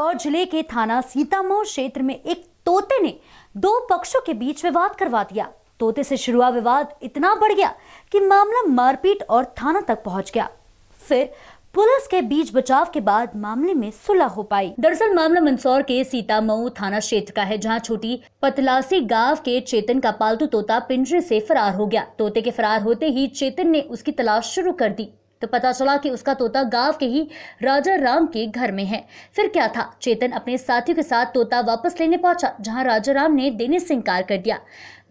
मंदसौर जिले के थाना सीतामऊ क्षेत्र में एक तोते ने दो पक्षों के बीच विवाद करवा दिया। तोते से शुरू हुआ विवाद इतना बढ़ गया कि मामला मारपीट और थाना तक पहुंच गया। फिर पुलिस के बीच बचाव के बाद मामले में सुलह हो पाई। दरअसल मामला मंदसौर के सीतामऊ थाना क्षेत्र का है, जहां छोटी पतलासी गांव के चेतन का पालतू तोता पिंजरे से फरार हो गया। तोते के फरार होते ही चेतन ने उसकी तलाश शुरू कर दी तो पता चला कि उसका तोता गांव के ही राजा राम के घर में है। फिर क्या था, चेतन अपने साथियों के साथ तोता वापस लेने पहुंचा, जहां राजा राम ने देने से इनकार कर दिया।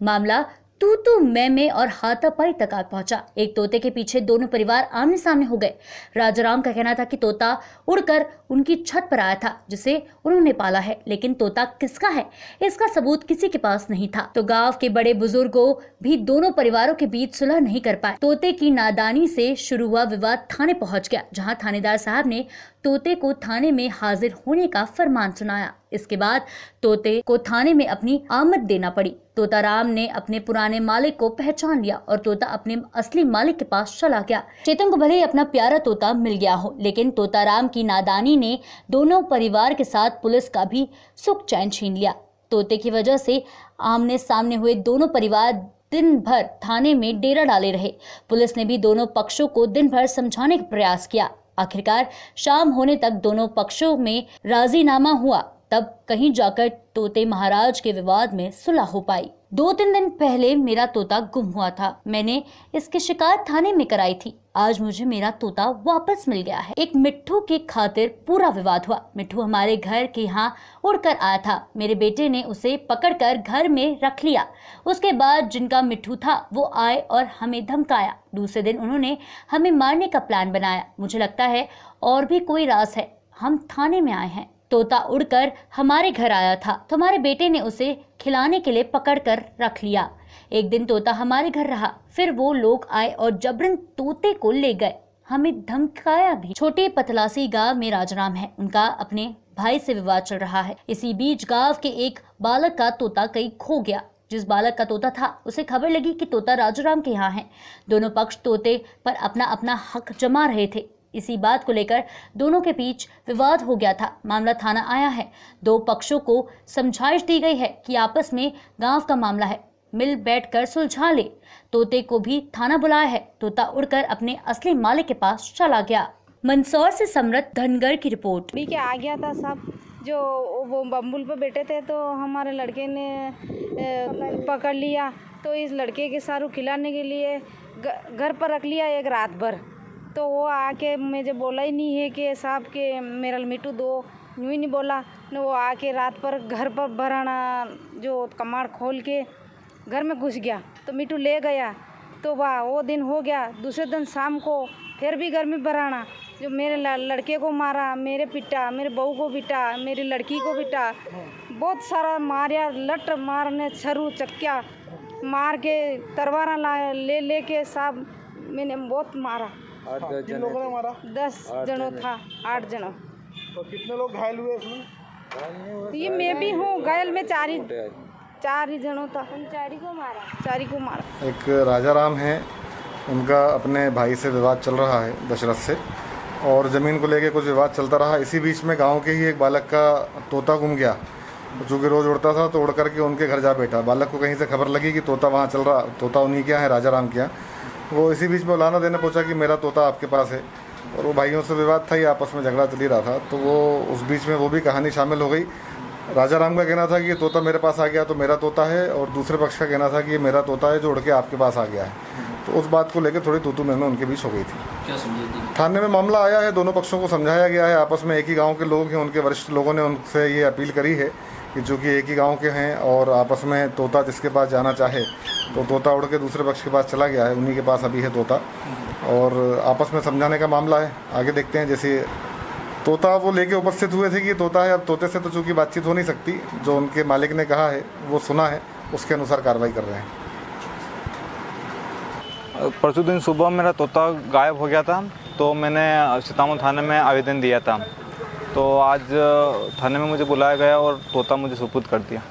मामला तू मैं और हाथापाई तक आ पहुंचा। एक तोते के पीछे दोनों परिवार आमने सामने हो गए। राजाराम का कहना था कि तोता उड़कर उनकी छत पर आया था, जिसे उन्होंने पाला है, लेकिन तोता किसका है इसका सबूत किसी के पास नहीं था। तो गांव के बड़े बुजुर्गों भी दोनों परिवारों के बीच सुलह नहीं कर पाए। तोते की नादानी से शुरू हुआ विवाद थाने पहुंच गया, जहां थानेदार साहब ने तोते को थाने में हाजिर होने का फरमान सुनाया। इसके बाद तोते को थाने में अपनी आमद देना पड़ी। तोताराम ने अपने पुराने मालिक को पहचान लिया और तोता अपने असली मालिक के पास चला गया। चेतन को भले ही अपना प्यारा तोता मिल गया हो, लेकिन तोताराम की नादानी ने दोनों परिवार के साथ पुलिस का भी सुख चैन छीन लिया। तोते की वजह से आमने सामने हुए दोनों परिवार दिन भर थाने में डेरा डाले रहे। पुलिस ने भी दोनों पक्षों को दिन भर समझाने का प्रयास किया। आखिरकार शाम होने तक दोनों पक्षों में राजीनामा हुआ, तब कहीं जाकर तोते महाराज के विवाद में सुलह हो पाई। 2-3 दिन पहले मेरा तोता गुम हुआ था। मैंने इसकी शिकायत थाने में कराई थी। आज मुझे मेरा तोता वापस मिल गया है। एक मिट्ठू के खातिर पूरा विवाद हुआ। मिट्ठू हमारे घर के यहाँ उड़कर आया था। मेरे बेटे ने उसे पकड़कर घर में रख लिया। उसके बाद जिनका मिट्ठू था वो आए और हमें धमकाया। दूसरे दिन उन्होंने हमें मारने का प्लान बनाया। मुझे लगता है और भी कोई राज है। हम थाने में आए हैं। तोता उड़कर हमारे घर आया था तो हमारे बेटे ने उसे खिलाने के लिए पकड़कर रख लिया। एक दिन तोता हमारे घर रहा, फिर वो लोग आए और जबरन तोते को ले गए, हमें धमकाया भी। छोटे पतलासी गांव में राजाराम है, उनका अपने भाई से विवाद चल रहा है। इसी बीच गांव के एक बालक का तोता कहीं खो गया। जिस बालक का तोता था उसे खबर लगी कि तोता राजाराम के यहाँ है। दोनों पक्ष तोते पर अपना अपना हक जमा रहे थे। इसी बात को लेकर दोनों के बीच विवाद हो गया था। मामला थाना आया है। दो पक्षों को समझाइश दी गई है कि आपस में गांव का मामला है, मिल बैठकर सुलझा ले। तोते को भी थाना बुलाया है। तोता उड़कर अपने असली मालिक के पास चला गया। मंदसौर से समरत धनगर की रिपोर्ट। अभी क्या आ गया था सब, जो वो बम्बुल पे बैठे थे तो हमारे लड़के ने पकड़ लिया। तो इस लड़के के सारू खिलाने के लिए घर पर रख लिया एक रात भर। तो वो आके मुझे बोला ही नहीं है कि साहब के मेरा मिट्टू दो, यूँ ही नहीं बोला। वो आके रात पर घर पर भराना जो कमाड़ खोल के घर में घुस गया तो मिट्टू ले गया। तो वाह, वो दिन हो गया। दूसरे दिन शाम को फिर भी घर में भराना, जो मेरे लड़के को मारा, मेरे पिटा, मेरे बहू को पिटा, मेरी लड़की को पिटा, बहुत सारा मारा। लट मारने, छरू चक्या मार के, तलवार ले के साहब मैंने बहुत मारा। किन लोगों ने मारा? 10 जनों था, 8 जनों। तो कितने लोग घायल हुए इसमें? ये मैं भी हूँ घायल में, 4 ही जनों था। 4 को मारा। एक राजाराम है, उनका अपने भाई से विवाद चल रहा है दशरथ से, और ज़मीन को लेके कुछ विवाद चलता रहा। इसी बीच में गांव के ही एक बालक का तोता गुम गया, चूँकि रोज़ उड़ता था तो उड़ करके उनके घर जा बैठा। बालक को कहीं से खबर लगी कि तोता वहाँ चल रहा, तोता उन्हीं के यहाँ है, राजाराम के यहाँ। वो इसी बीच में उलाना देने पहुंचा कि मेरा तोता आपके पास है, और वो भाइयों से विवाद था, ये आपस में झगड़ा चल ही रहा था। तो वो उस बीच में वो भी कहानी शामिल हो गई। राजाराम का कहना था कि ये तोता मेरे पास आ गया तो मेरा तोता है, और दूसरे पक्ष का कहना था कि ये मेरा तोता है जो उड़ के आपके पास आ गया है। तो उस बात को लेकर थोड़ी तू मैं उनके बीच हो गई थी। थाने में मामला आया है, दोनों पक्षों को समझाया गया है। आपस में एक ही गाँव के लोग हैं, उनके वरिष्ठ लोगों ने उनसे ये अपील करी है कि चूँकि एक ही गांव के हैं और आपस में तोता जिसके पास जाना चाहे तो तोता उड़ के दूसरे पक्ष के पास चला गया है, उन्हीं के पास अभी है तोता, और आपस में समझाने का मामला है। आगे देखते हैं। जैसे तोता वो लेके उपस्थित हुए थे कि तोता है, अब तोते से तो चूँकि बातचीत हो नहीं सकती, जो उनके मालिक ने कहा है वो सुना है, उसके अनुसार कार्रवाई कर रहे हैं। परसों दिन सुबह मेरा तोता गायब हो गया था, तो मैंने सीतामऊ थाने में आवेदन दिया था। तो आज थाने में मुझे बुलाया गया और तोता मुझे सुपुर्द कर दिया।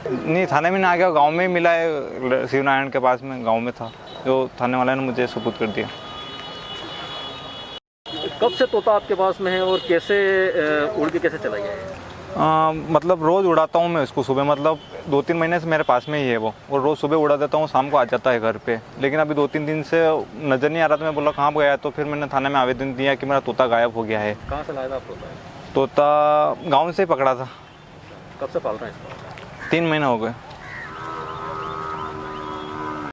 नहीं, थाने में नहीं आ गया, गांव में ही मिला है, शिवनारायण के पास में गांव में था, जो थाने वाले ने मुझे सुपुर्द कर दिया। कब से तोता आपके पास में है और कैसे उड़ के कैसे चला गया है? मतलब रोज़ उड़ाता हूँ मैं उसको सुबह, मतलब 2-3 महीने से मेरे पास में ही है वो, और रोज़ सुबह उड़ा देता हूँ, शाम को आ जाता है घर पे। लेकिन अभी 2-3 दिन से नज़र नहीं आ रहा, तो मैं बोला कहाँ गया है, तो फिर मैंने थाने में आवेदन दिया कि मेरा तोता गायब हो गया है। कहाँ से लाया था आप तोता? तोता गाँव से ही पकड़ा था। कब से पाल रहे हैं इसको? 3 महीने हो गए।